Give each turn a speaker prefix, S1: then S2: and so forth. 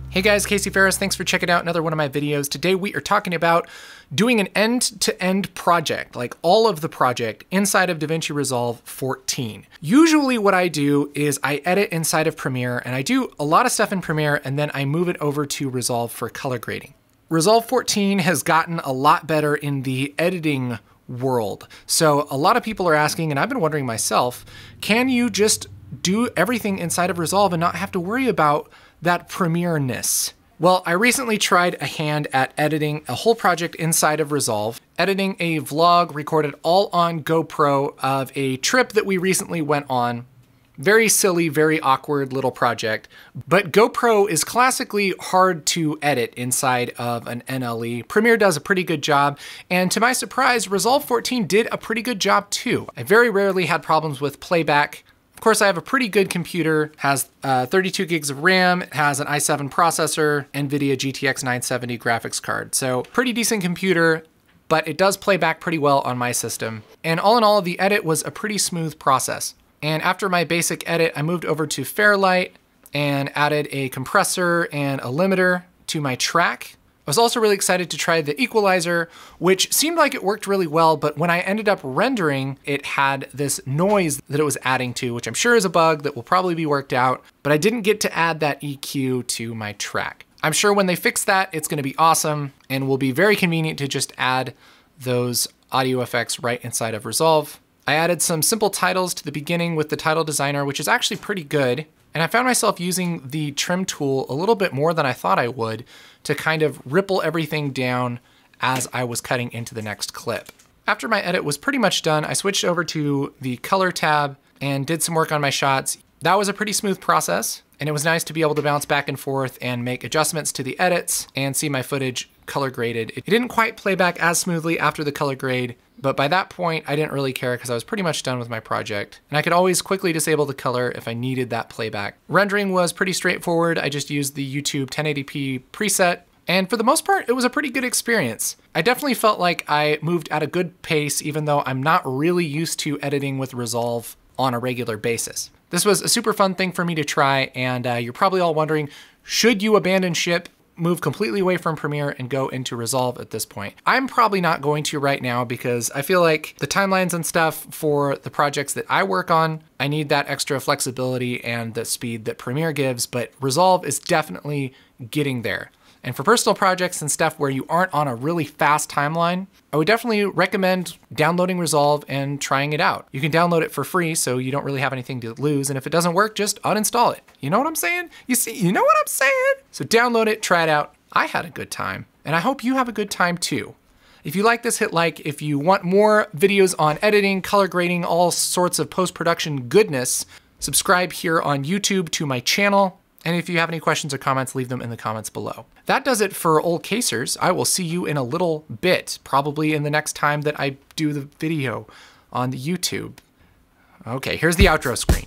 S1: Hey guys, Casey Faris, thanks for checking out another one of my videos. Today we are talking about doing an end-to-end project, like all of the project inside of DaVinci Resolve 14. Usually what I do is I edit inside of Premiere, and I do a lot of stuff in Premiere, and then I move it over to Resolve for color grading. Resolve 14 has gotten a lot better in the editing world. So a lot of people are asking, and I've been wondering myself, can you just do everything inside of Resolve and not have to worry about that Premiere-ness? Well, I recently tried a hand at editing a whole project inside of Resolve, editing a vlog recorded all on GoPro of a trip that we recently went on. Very silly, very awkward little project, but GoPro is classically hard to edit inside of an NLE. Premiere does a pretty good job, and to my surprise, Resolve 14 did a pretty good job too. I very rarely had problems with playback. Of course, I have a pretty good computer, has 32 gigs of RAM, it has an i7 processor, NVIDIA GTX 970 graphics card. So pretty decent computer, but it does play back pretty well on my system. And all in all, the edit was a pretty smooth process. And after my basic edit, I moved over to Fairlight and added a compressor and a limiter to my track. I was also really excited to try the equalizer, which seemed like it worked really well, but when I ended up rendering, it had this noise that it was adding to, which I'm sure is a bug that will probably be worked out, but I didn't get to add that EQ to my track. I'm sure when they fix that, it's gonna be awesome and will be very convenient to just add those audio effects right inside of Resolve. I added some simple titles to the beginning with the title designer, which is actually pretty good. And I found myself using the trim tool a little bit more than I thought I would to kind of ripple everything down as I was cutting into the next clip. After my edit was pretty much done, I switched over to the color tab and did some work on my shots. That was a pretty smooth process, and it was nice to be able to bounce back and forth and make adjustments to the edits and see my footage color graded. It didn't quite play back as smoothly after the color grade, but by that point, I didn't really care because I was pretty much done with my project. And I could always quickly disable the color if I needed that playback. Rendering was pretty straightforward. I just used the YouTube 1080p preset. And for the most part, it was a pretty good experience. I definitely felt like I moved at a good pace, even though I'm not really used to editing with Resolve on a regular basis. This was a super fun thing for me to try, and you're probably all wondering, should you abandon ship, move completely away from Premiere and go into Resolve at this point? I'm probably not going to right now because I feel like the timelines and stuff for the projects that I work on, I need that extra flexibility and the speed that Premiere gives, but Resolve is definitely getting there. And for personal projects and stuff where you aren't on a really fast timeline, I would definitely recommend downloading Resolve and trying it out. You can download it for free, so you don't really have anything to lose. And if it doesn't work, just uninstall it. You know what I'm saying? You know what I'm saying? So download it, try it out. I had a good time, and I hope you have a good time too. If you like this, hit like. If you want more videos on editing, color grading, all sorts of post-production goodness, subscribe here on YouTube to my channel. And if you have any questions or comments, leave them in the comments below. That does it for Old Casers. I will see you in a little bit, probably in the next time that I do the video on the YouTube. Okay, here's the outro screen.